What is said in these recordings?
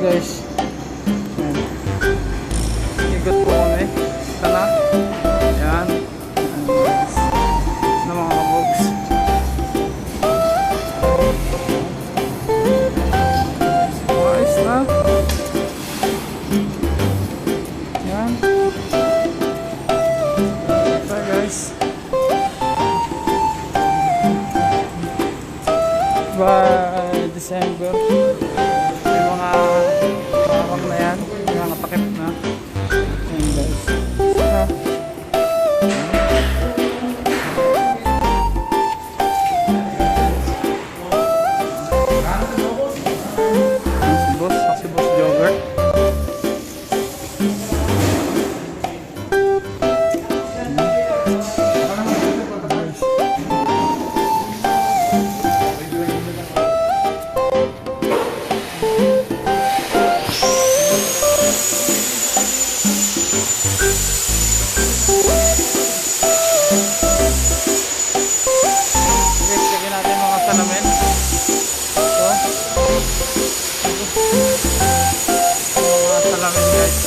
guys. Ayan. Ikot po kami. Ito na. Ayan. Ayan guys. Na mga kabogs. Ayos na. Ayan. Ito guys. By December may mga pakak na yan, may mga takip na. Ayan guys. Si Boss Jogger. Salamin. Ito. Mga salamin guys.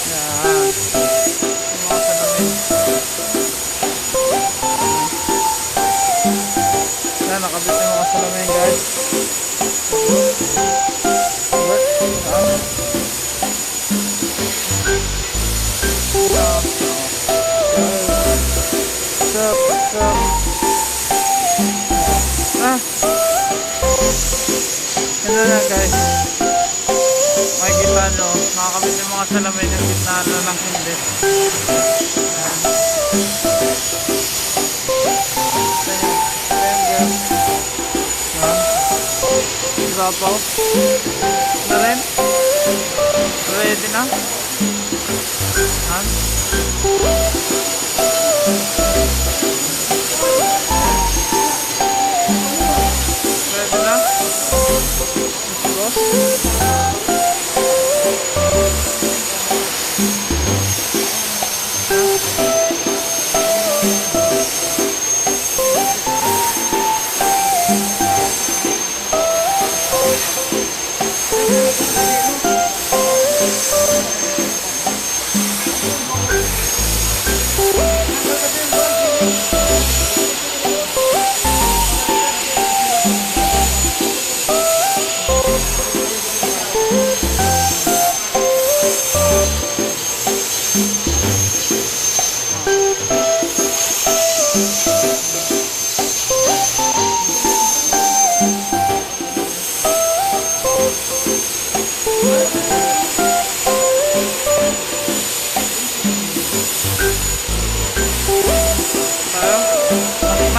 Yan. Mga salamin. Yan, nakabit yung mga salamin guys. Yan na guys, makikita nyo nakakabit yung mga salamin yung gitna ng hindi. Ibabaw na rin, ready na. Yan. Ready na.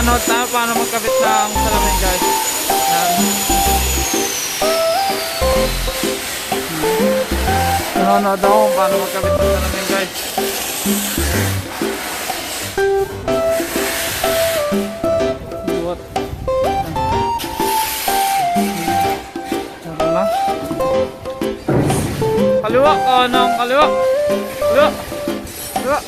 Manood tayo paano magkabit ng salamin guys. Yan. Manood ako paano magkabit ng salamin guys. Buat. Yan na. Kaliwa, kanang kaliwa. Kaliwa. Kaliwa.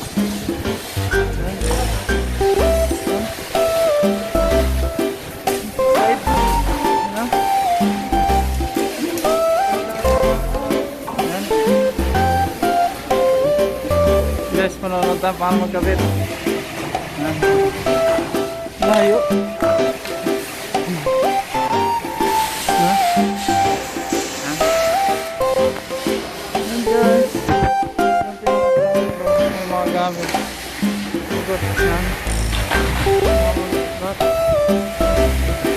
Guys, manonood tayo paano magkabit. Layo. Ayan guys. May mga gamit. Ikot. Ayan.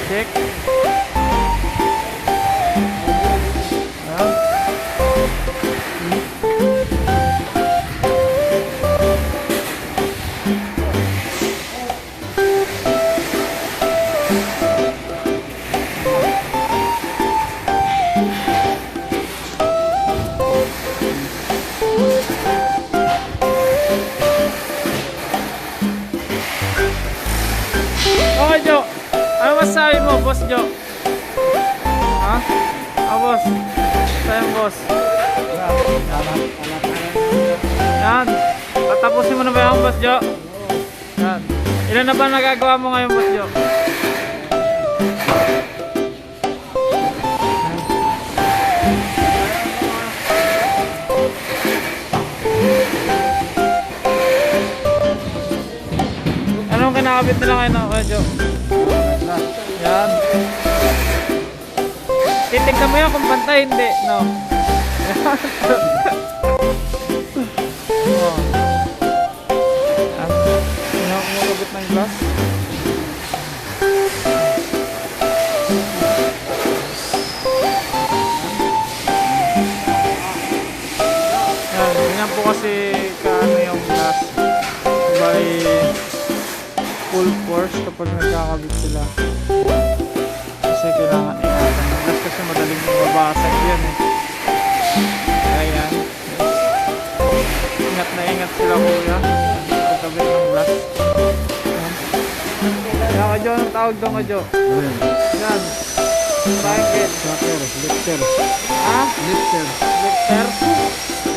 Check. Ayan. Okay, Jo. Ano masabi mo, Boss Jo? Ha? Boss. Sa'yo, Boss. Yan. Tatapusin mo na ba yung Boss Jo? Yan. Ilan na ba nagagawa mo ngayon, Boss Jo? Yan. kakabit nila kayo na medyo. Yan. Titignan mo yan kung pantay, hindi, no? Oh. Yan. Yan ako kumagabit ng glass. Yan, ganyan po kasi kaano yung glass. By full force kapag nagkakabit sila. Kasi kailangan ingatan ng glass kasi madaling mabasag yan eh. Ayan. Ingat na ingat sila kuya. Pagkabit ng glass. Kaya ka Jo, anong tawag doon ka Jo? Yan. Bracket. Lifter. Ha? Lifter. Lifter.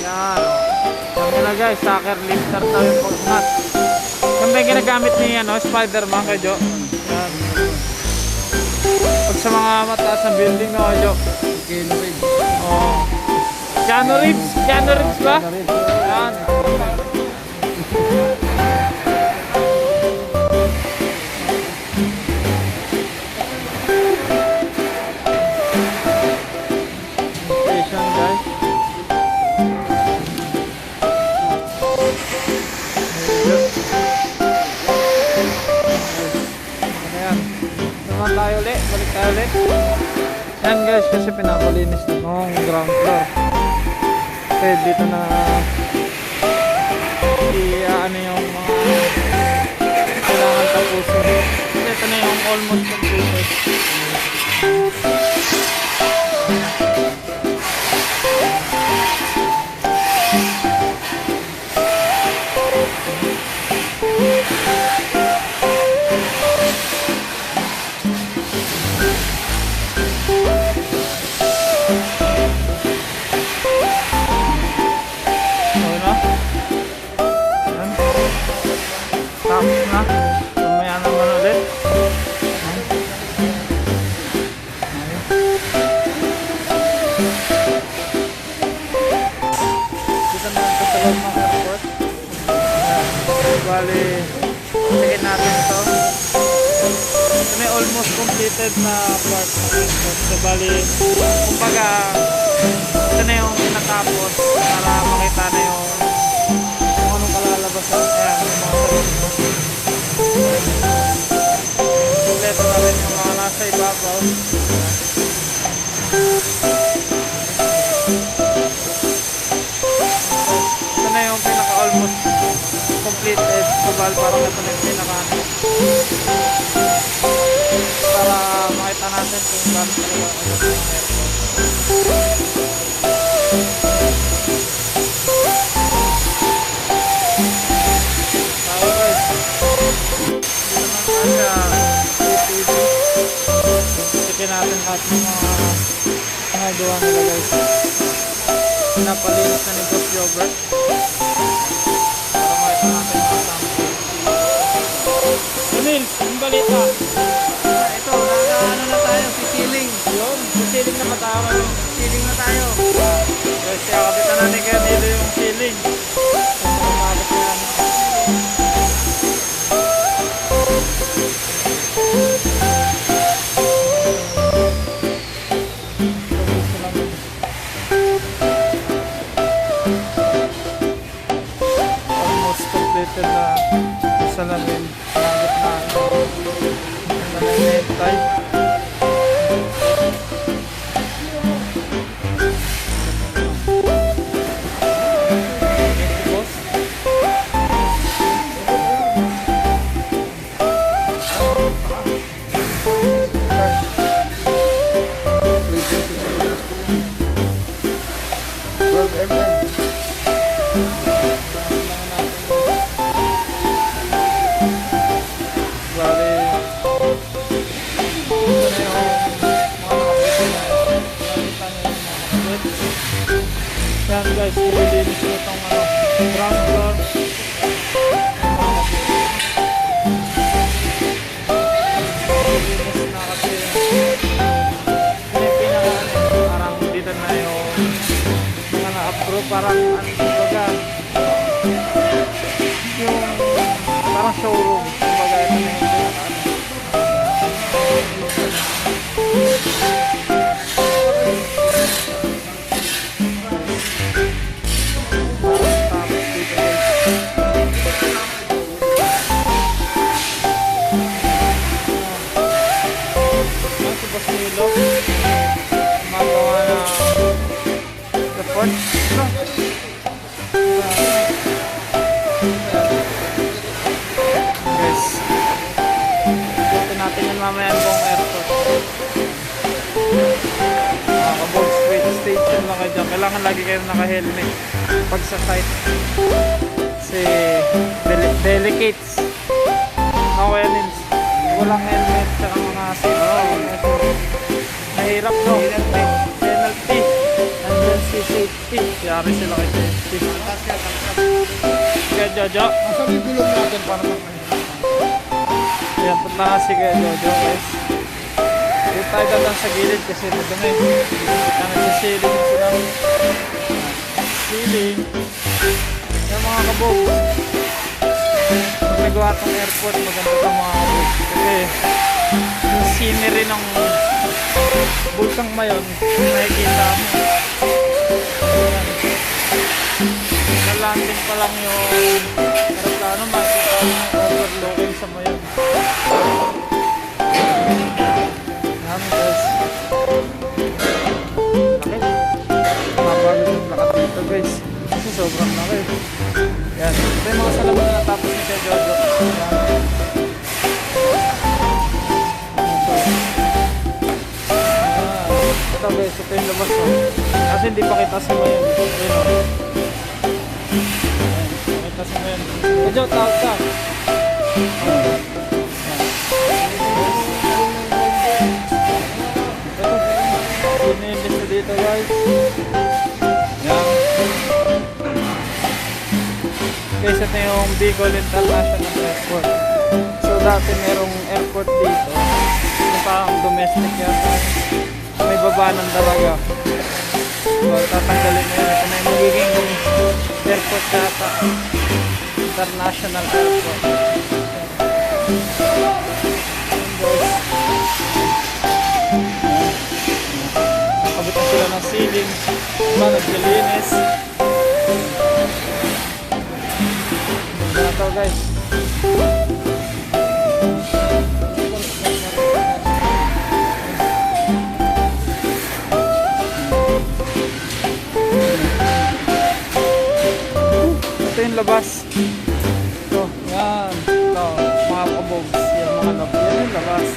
Yan. Sabi nila guys, sucker lifter daw yung pag-nut. Yan ba yung ginagamit ni Spider-Man ka Jo? Yan. Pag sa mga mataas na building na ka Jo. Keanu Reeves. Oh. Keanu Reeves. Keanu Reeves ba? Yan. Station guys. Ayan. Naman tayo ulit. Balik tayo ulit. Yan guys, kasi pinapalinis na nung ground floor. Kasi dito na ano yung mga kailangan tapusin. Ito na yung almost completed. Tapos na. Mamaya naman ulit. Dito na ito sa loob ng airport. Bali, tingin natin ito. Ito na yung almost completed na part ng airport. So bali, kumbaga, ito na yung pinatapos para makita na yung kung anong kalalabasan. Ayan, yung mga salon mo. Kompleto na rin yung mga nasa ibabaw. Ito na yung pinaka-almost completed. Subal, parang ito na yung pinaka para makita natin kung gano'n talaga ano yung airport. Check natin lahat ng mga gawa nila guys. Pinapalinis na ni Boss Jobert para makita natin mga sample. Emil, yung balita. Ito, ano na tayo, sisiling. Yun, sisiling na matawag. Sisiling na tayo. Guys, kaya kapitan natin kaya nilo yung ceiling. Kung umabot na yan. Almost completed na salamin. Nagit na nangyayintay. Yan guys, nililinis ko itong ground floor. Nililinis na kasi parang dito na yung mga na-approve, parang kumbaga yung parang showroom, kumbaga ito na yung Boss Milo. Magawa na report. Ito. Guys. Ito natin yan mamaya ang buong airport. Kabog straight station lang kayo dyan. Kailangan lagi kayong naka-helmet pag sa site. Kasi delicates. Okay, Nins. Walang helmet tsaka mga medyo mahirap, no? Penalty. Nandun si safety. Yari sila kay safety. Kaya Jojo. Nasa may gulong natin para Ayan, punta na si Kaya Jojo, guys. Dito tayo dadang sa gilid kasi madami. Kaya nagsisiling na sila. Siling. Yan mga kabog. Pag nagawa itong airport, maganda itong mga kabog. Kasi yung scenery ng Bulkang Mayon, nakikita mo. Ayan. Nalanding pa lang yung aeroplano, makikita mo yung overlooking sa Mayon. Yan guys. Laki. Mabago yung lakat dito guys. Kasi sobrang laki. Yan. Ito yung mga salaman na natapos ni Kaya Jojo. Yan. Ito guys, ito yung labas mo. Kasi hindi pa kita sa Mayon. Ayun o. Pakita sa Mayon. Medyo tawag ka. Pinilis na dito guys. Yan. Guys, ito yung Bicol International Airport. So dati merong airport dito. Yung parang domestic yata. May baba ng dalaga. So tatanggalin na yun. Ito na yung magiging airport yata. International Airport. Kabutan sila ng ceiling. Diba, naglilinis. Ganda na to guys. Ito yung labas. Ito, yan. Ito, mga kabogs. Yan mga labas. Yan yung labas.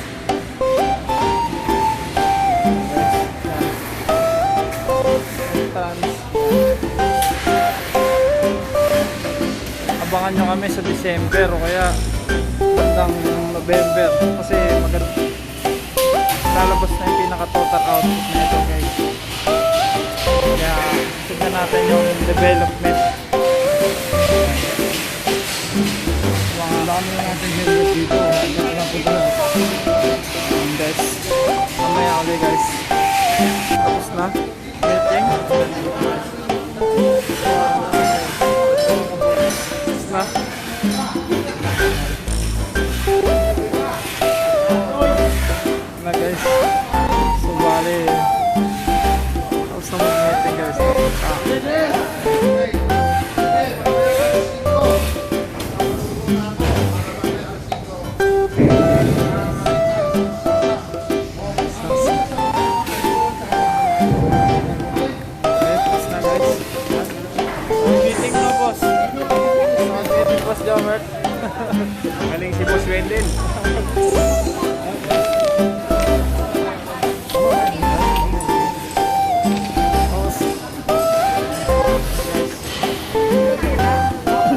Abangan nyo kami sa December o kaya bandang November kasi lalabas na yung pinaka total output na ito guys. Kaya tignan natin yung development. Mga dami natin helmet dito. Guys, mamaya ulit guys. Tapos na meeting. Na guys, so bali tapos na mag-meeting guys. Meeting na boss. Boss Jomert. Galing si Boss Wendell.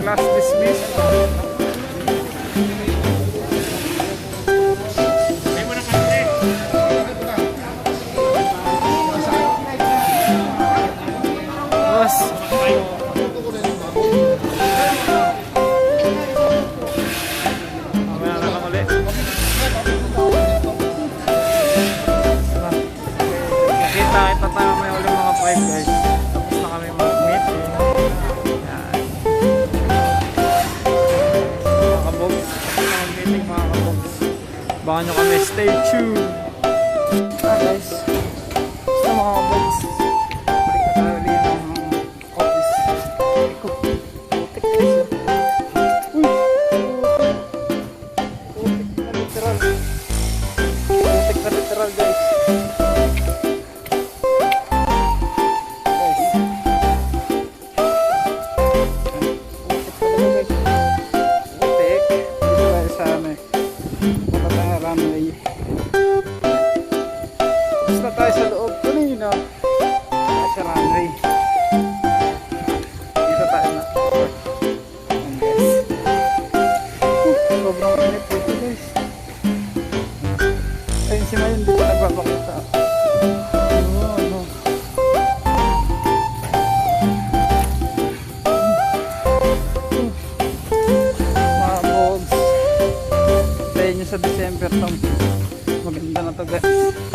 Class dismissed. Boss. Kita tayo may ulit mga 5 guys. Tapos na kami mag-meeting. Yan. Mga kabogs. Tapos na mag-meeting mga kabogs. Baka nyo kami. Stay tuned. Guys. Basta mga kabogs. Balik na tayo ulit ng office. Putik guys. Uy. Putik na literal. Putik na literal guys. sa loob kanina. Sa runway. Dito tayo na. Ayan, guys. Sobrang init dito guys. Ayun si Mayon dito nagpapakita. Ano. Mga bogs. Tayo nyo sa December to. Maganda na to guys.